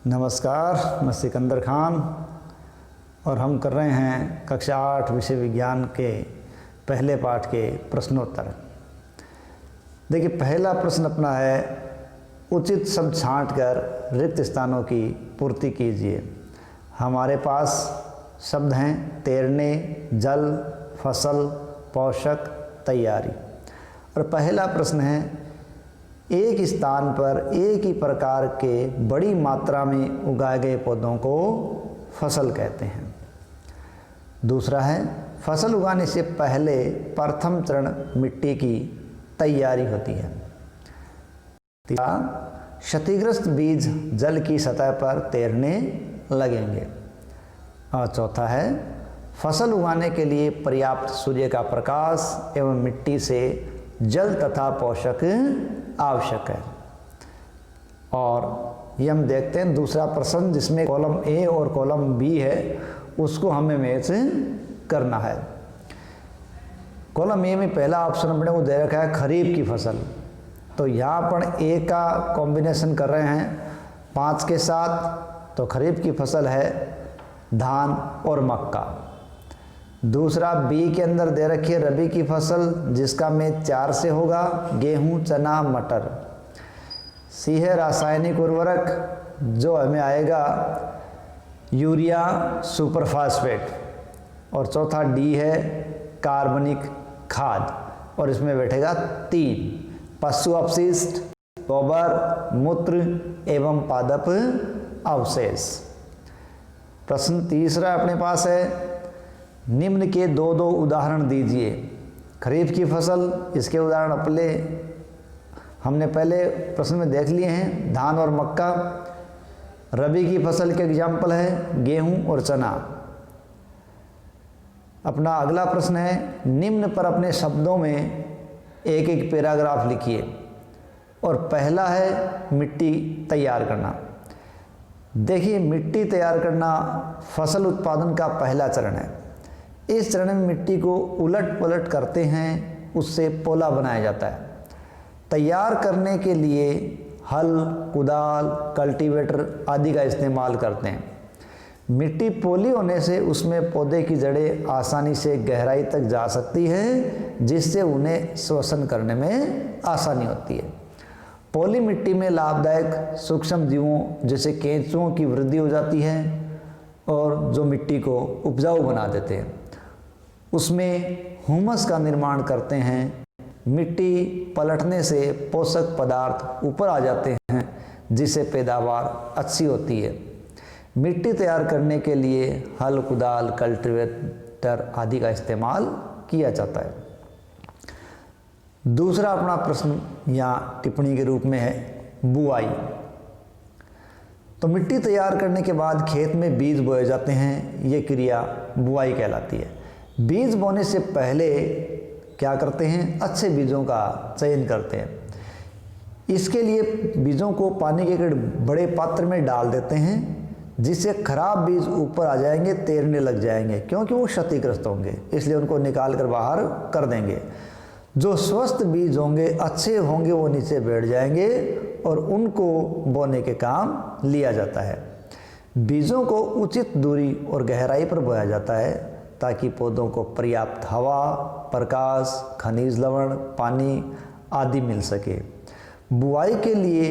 नमस्कार, मैं सिकंदर खान और हम कर रहे हैं कक्षा 8 विषय विज्ञान के पहले पाठ के प्रश्नोत्तर। देखिए, पहला प्रश्न अपना है, उचित शब्द छांटकर रिक्त स्थानों की पूर्ति कीजिए। हमारे पास शब्द हैं तैरने, जल, फसल, पोषक, तैयारी। और पहला प्रश्न है, एक स्थान पर एक ही प्रकार के बड़ी मात्रा में उगाए गए पौधों को फसल कहते हैं। दूसरा है, फसल उगाने से पहले प्रथम चरण मिट्टी की तैयारी होती है। तीसरा, क्षतिग्रस्त बीज जल की सतह पर तैरने लगेंगे। और चौथा है, फसल उगाने के लिए पर्याप्त सूर्य का प्रकाश एवं मिट्टी से जल तथा पोषक आवश्यक है। और ये हम देखते हैं दूसरा प्रश्न, जिसमें कॉलम ए और कॉलम बी है, उसको हमें मैच करना है। कॉलम ए में पहला ऑप्शन अपने को दे रखा है खरीफ की फसल। तो यहाँ पर ए का कॉम्बिनेशन कर रहे हैं 5 के साथ, तो खरीफ की फसल है धान और मक्का। दूसरा बी के अंदर दे रखी है रबी की फसल, जिसका मैच 4 से होगा गेहूं, चना, मटर। सी है रासायनिक उर्वरक, जो हमें आएगा यूरिया, सुपर फास्फेट। और चौथा डी है कार्बनिक खाद, और इसमें बैठेगा 3 पशु अपशिष्ट, गोबर, मूत्र एवं पादप अवशेष। प्रश्न तीसरा अपने पास है, निम्न के दो उदाहरण दीजिए। खरीफ की फसल, इसके उदाहरण हमने पहले प्रश्न में देख लिए हैं, धान और मक्का। रबी की फसल के एग्जाम्पल है गेहूं और चना। अपना अगला प्रश्न है, निम्न पर अपने शब्दों में एक एक पैराग्राफ लिखिए। और पहला है मिट्टी तैयार करना। देखिए, मिट्टी तैयार करना फसल उत्पादन का पहला चरण है। इस चरण में मिट्टी को उलट पलट करते हैं, उससे पोला बनाया जाता है। तैयार करने के लिए हल, कुदाल, कल्टीवेटर आदि का इस्तेमाल करते हैं। मिट्टी पोली होने से उसमें पौधे की जड़ें आसानी से गहराई तक जा सकती है, जिससे उन्हें श्वसन करने में आसानी होती है। पोली मिट्टी में लाभदायक सूक्ष्म जीवों जैसे केंचुओं की वृद्धि हो जाती है, और जो मिट्टी को उपजाऊ बना देते हैं। उसमें हुमस का निर्माण करते हैं। मिट्टी पलटने से पोषक पदार्थ ऊपर आ जाते हैं, जिससे पैदावार अच्छी होती है। मिट्टी तैयार करने के लिए हल, कुदाल, कल्टीवेटर आदि का इस्तेमाल किया जाता है। दूसरा अपना प्रश्न या टिप्पणी के रूप में है बुआई। तो मिट्टी तैयार करने के बाद खेत में बीज बोए जाते हैं। ये क्रिया बुआई कहलाती है। बीज बोने से पहले क्या करते हैं, अच्छे बीजों का चयन करते हैं। इसके लिए बीजों को पानी के एक बड़े पात्र में डाल देते हैं, जिससे खराब बीज ऊपर आ जाएंगे, तैरने लग जाएंगे, क्योंकि वो क्षतिग्रस्त होंगे। इसलिए उनको निकाल कर बाहर कर देंगे। जो स्वस्थ बीज होंगे, अच्छे होंगे, वो नीचे बैठ जाएंगे और उनको बोने के काम लिया जाता है। बीजों को उचित दूरी और गहराई पर बोया जाता है, ताकि पौधों को पर्याप्त हवा, प्रकाश, खनिज लवण, पानी आदि मिल सके। बुआई के लिए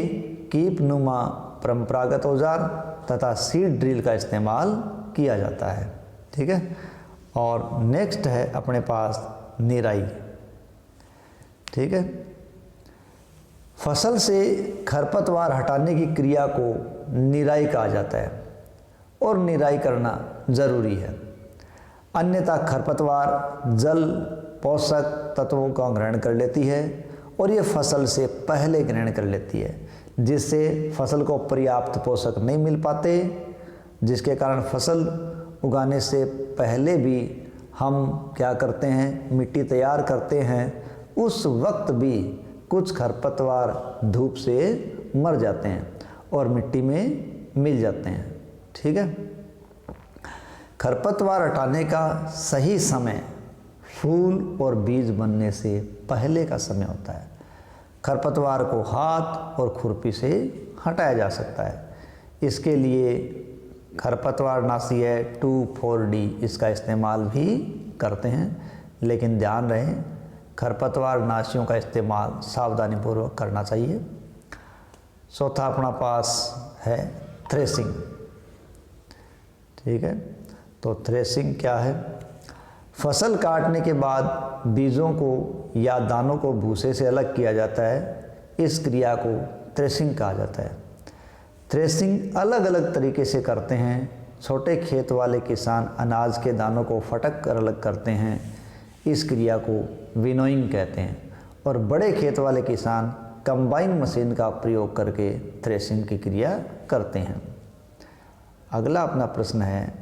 कीपनुमा परंपरागत औजार तथा सीड ड्रिल का इस्तेमाल किया जाता है। ठीक है। और नेक्स्ट है अपने पास निराई। ठीक है। फसल से खरपतवार हटाने की क्रिया को निराई कहा जाता है, और निराई करना जरूरी है। अन्यथा खरपतवार जल, पोषक तत्वों का ग्रहण कर लेती है, और ये फसल से पहले ग्रहण कर लेती है, जिससे फसल को पर्याप्त पोषक नहीं मिल पाते, जिसके कारण फसल उगाने से पहले भी हम क्या करते हैं, मिट्टी तैयार करते हैं। उस वक्त भी कुछ खरपतवार धूप से मर जाते हैं और मिट्टी में मिल जाते हैं। ठीक है। खरपतवार हटाने का सही समय फूल और बीज बनने से पहले का समय होता है। खरपतवार को हाथ और खुरपी से हटाया जा सकता है। इसके लिए खरपतवारनाशी है 2,4-D, इसका इस्तेमाल भी करते हैं, लेकिन ध्यान रहे खरपतवारनाशियों का इस्तेमाल सावधानीपूर्वक करना चाहिए। चौथा अपना पास है थ्रेसिंग। ठीक है, तो थ्रेसिंग क्या है? फसल काटने के बाद बीजों को या दानों को भूसे से अलग किया जाता है, इस क्रिया को थ्रेसिंग कहा जाता है। थ्रेसिंग अलग अलग तरीके से करते हैं। छोटे खेत वाले किसान अनाज के दानों को फटक कर अलग करते हैं, इस क्रिया को विनोइंग कहते हैं। और बड़े खेत वाले किसान कंबाइन मशीन का प्रयोग करके थ्रेसिंग की क्रिया करते हैं। अगला अपना प्रश्न है,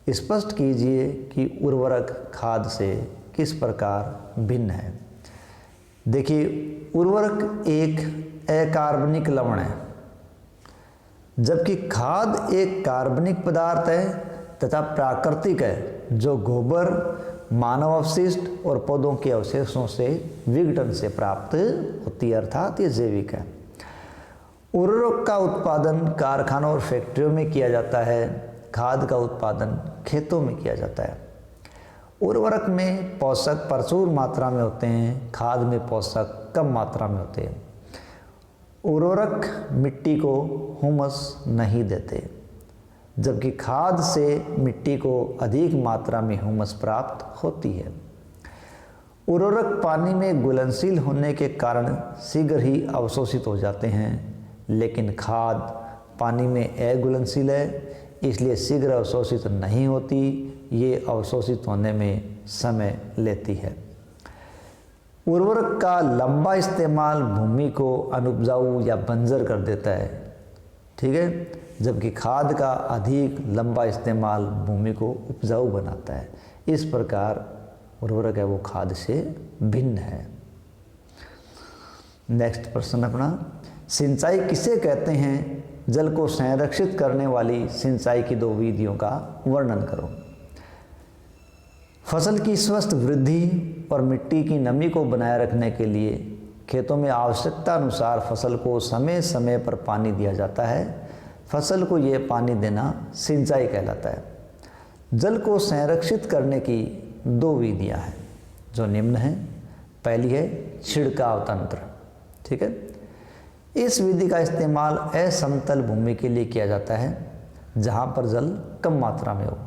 स्पष्ट कीजिए कि उर्वरक खाद से किस प्रकार भिन्न है। देखिए, उर्वरक एक अकार्बनिक लवण है, जबकि खाद एक कार्बनिक पदार्थ है तथा प्राकृतिक है, जो गोबर, मानव अवशिष्ट और पौधों के अवशेषों से विघटन से प्राप्त होती है, अर्थात ये जैविक है। उर्वरक का उत्पादन कारखानों और फैक्ट्रियों में किया जाता है, खाद का उत्पादन खेतों में किया जाता है। उर्वरक में पोषक प्रचुर मात्रा में होते हैं, खाद में पोषक कम मात्रा में होते हैं। उर्वरक मिट्टी को हुमस नहीं देते, जबकि खाद से मिट्टी को अधिक मात्रा में हुमस प्राप्त होती है। उर्वरक पानी में घुलनशील होने के कारण शीघ्र ही अवशोषित हो जाते हैं, लेकिन खाद पानी में अघुलनशील है, इसलिए शीघ्र अवशोषित नहीं होती, ये अवशोषित होने में समय लेती है। उर्वरक का लंबा इस्तेमाल भूमि को अनुपजाऊ या बंजर कर देता है, ठीक है, जबकि खाद का अधिक लंबा इस्तेमाल भूमि को उपजाऊ बनाता है। इस प्रकार उर्वरक है वो खाद से भिन्न है। नेक्स्ट प्रश्न अपना, सिंचाई किसे कहते हैं? जल को संरक्षित करने वाली सिंचाई की 2 विधियों का वर्णन करो। फसल की स्वस्थ वृद्धि और मिट्टी की नमी को बनाए रखने के लिए खेतों में आवश्यकता अनुसार फसल को समय समय पर पानी दिया जाता है। फसल को यह पानी देना सिंचाई कहलाता है। जल को संरक्षित करने की 2 विधियां हैं जो निम्न हैं। पहली है छिड़काव तंत्र, ठीक है। इस विधि का इस्तेमाल असमतल भूमि के लिए किया जाता है जहां पर जल कम मात्रा में हो।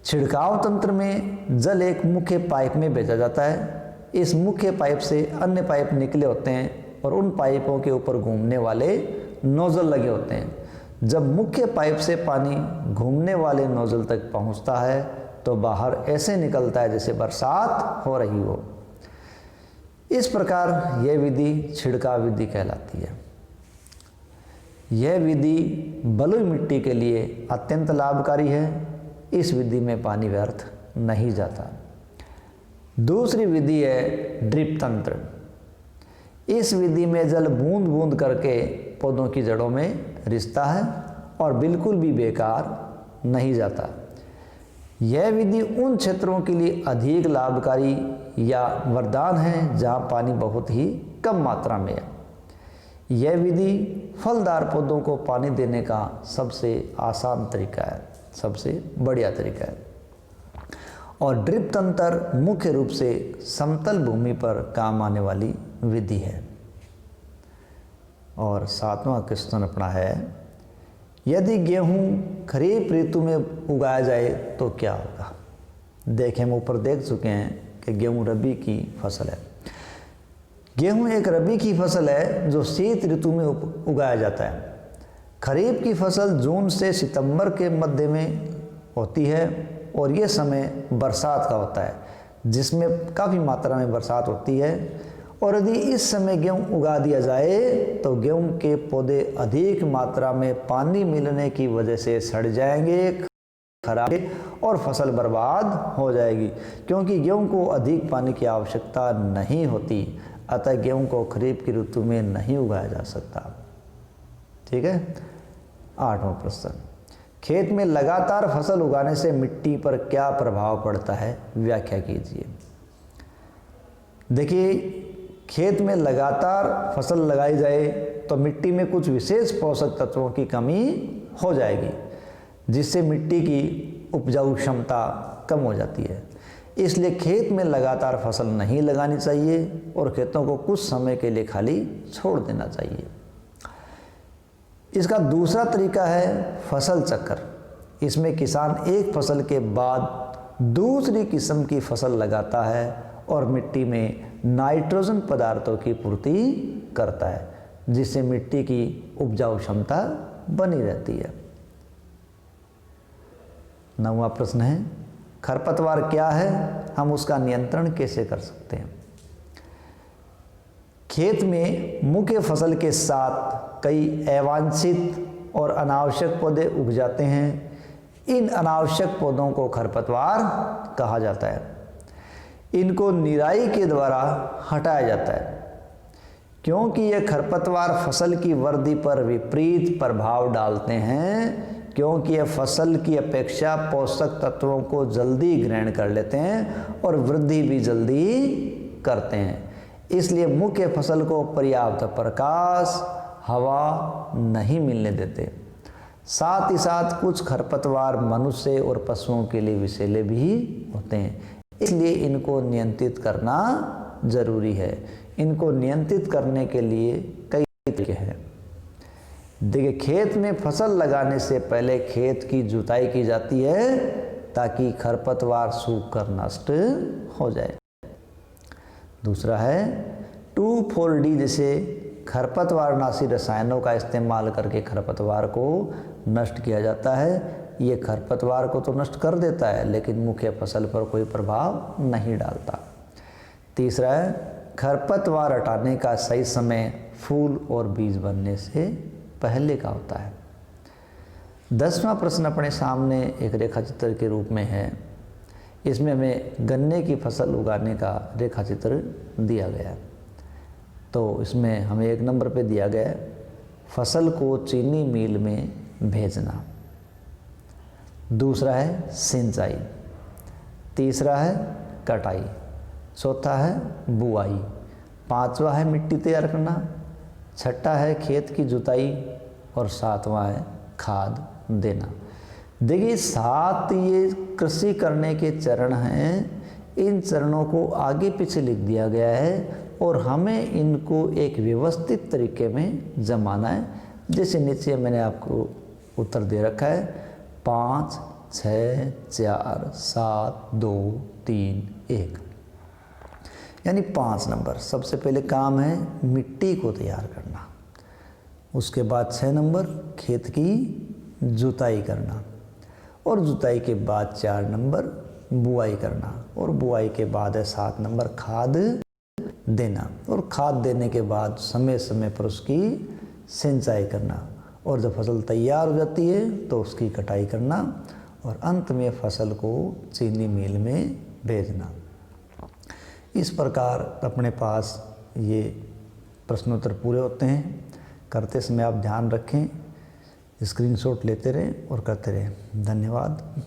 छिड़काव तंत्र में जल एक मुख्य पाइप में भेजा जाता है। इस मुख्य पाइप से अन्य पाइप निकले होते हैं और उन पाइपों के ऊपर घूमने वाले नोजल लगे होते हैं। जब मुख्य पाइप से पानी घूमने वाले नोजल तक पहुंचता है तो बाहर ऐसे निकलता है जैसे बरसात हो रही हो। इस प्रकार यह विधि छिड़काव विधि कहलाती है। यह विधि बलुई मिट्टी के लिए अत्यंत लाभकारी है। इस विधि में पानी व्यर्थ नहीं जाता। दूसरी विधि है ड्रिप तंत्र। इस विधि में जल बूंद बूंद करके पौधों की जड़ों में रिसता है और बिल्कुल भी बेकार नहीं जाता। यह विधि उन क्षेत्रों के लिए अधिक लाभकारी या वरदान है जहां पानी बहुत ही कम मात्रा में है। यह विधि फलदार पौधों को पानी देने का सबसे आसान तरीका है, सबसे बढ़िया तरीका है। और ड्रिप तंत्र मुख्य रूप से समतल भूमि पर काम आने वाली विधि है। और 7वां क्वेश्चन अपना है, यदि गेहूं खरीफ ऋतु में उगाया जाए तो क्या होगा? देखें, हम ऊपर देख चुके हैं कि गेहूं रबी की फसल है। गेहूं एक रबी की फसल है जो शीत ऋतु में उगाया जाता है। खरीफ की फसल जून से सितंबर के मध्य में होती है और ये समय बरसात का होता है जिसमें काफ़ी मात्रा में बरसात होती है। और यदि इस समय गेहूं उगा दिया जाए तो गेहूं के पौधे अधिक मात्रा में पानी मिलने की वजह से सड़ जाएंगे, खराब और फसल बर्बाद हो जाएगी, क्योंकि गेहूं को अधिक पानी की आवश्यकता नहीं होती। अतः गेहूं को खरीफ की ऋतु में नहीं उगाया जा सकता। ठीक है। 8वां प्रश्न, खेत में लगातार फसल उगाने से मिट्टी पर क्या प्रभाव पड़ता है? व्याख्या कीजिए। देखिए, खेत में लगातार फसल लगाई जाए तो मिट्टी में कुछ विशेष पोषक तत्वों की कमी हो जाएगी, जिससे मिट्टी की उपजाऊ क्षमता कम हो जाती है। इसलिए खेत में लगातार फसल नहीं लगानी चाहिए और खेतों को कुछ समय के लिए खाली छोड़ देना चाहिए। इसका दूसरा तरीका है फसल चक्र। इसमें किसान एक फसल के बाद दूसरी किस्म की फसल लगाता है और मिट्टी में नाइट्रोजन पदार्थों की पूर्ति करता है, जिससे मिट्टी की उपजाऊ क्षमता बनी रहती है। 9वां प्रश्न है, खरपतवार क्या है, हम उसका नियंत्रण कैसे कर सकते हैं? खेत में मुख्य फसल के साथ कई अवांछित और अनावश्यक पौधे उग जाते हैं। इन अनावश्यक पौधों को खरपतवार कहा जाता है। इनको निराई के द्वारा हटाया जाता है, क्योंकि यह खरपतवार फसल की वृद्धि पर विपरीत प्रभाव डालते हैं, क्योंकि यह फसल की अपेक्षा पोषक तत्वों को जल्दी ग्रहण कर लेते हैं और वृद्धि भी जल्दी करते हैं। इसलिए मुख्य फसल को पर्याप्त प्रकाश, हवा नहीं मिलने देते। साथ ही साथ कुछ खरपतवार मनुष्य और पशुओं के लिए विषैले भी होते हैं, इसलिए इनको नियंत्रित करना जरूरी है। इनको नियंत्रित करने के लिए कई तरीके हैं। देखिए, खेत में फसल लगाने से पहले खेत की जुताई की जाती है ताकि खरपतवार सूख कर नष्ट हो जाए। दूसरा है 2,4-D, जैसे खरपतवारनाशी रसायनों का इस्तेमाल करके खरपतवार को नष्ट किया जाता है। ये खरपतवार को तो नष्ट कर देता है, लेकिन मुख्य फसल पर कोई प्रभाव नहीं डालता। तीसरा है, खरपतवार हटाने का सही समय फूल और बीज बनने से पहले का होता है। 10वां प्रश्न अपने सामने एक रेखा चित्र के रूप में है। इसमें हमें गन्ने की फसल उगाने का रेखा चित्र दिया गया है। तो इसमें हमें 1 नंबर पे दिया गया है, फसल को चीनी मिल में भेजना। दूसरा है सिंचाई। तीसरा है कटाई। चौथा है बुआई। 5वां है मिट्टी तैयार करना। 6ठा है खेत की जुताई और 7वां है खाद देना। देखिए, 7 ये कृषि करने के चरण हैं। इन चरणों को आगे पीछे लिख दिया गया है और हमें इनको एक व्यवस्थित तरीके में जमाना है। जैसे नीचे मैंने आपको उत्तर दे रखा है, 5, 6, 4, 7, 2, 3, 1, यानी 5 नंबर। सबसे पहले काम है मिट्टी को तैयार करना। उसके बाद 6 नंबर खेत की जुताई करना और जुताई के बाद 4 नंबर बुआई करना और बुआई के बाद है 7 नंबर खाद देना और खाद देने के बाद समय समय पर उसकी सिंचाई करना और जब फसल तैयार हो जाती है तो उसकी कटाई करना और अंत में फसल को चीनी मिल में भेजना। इस प्रकार अपने पास ये प्रश्नोत्तर पूरे होते हैं। करते समय आप ध्यान रखें, स्क्रीनशॉट लेते रहें और करते रहें। धन्यवाद।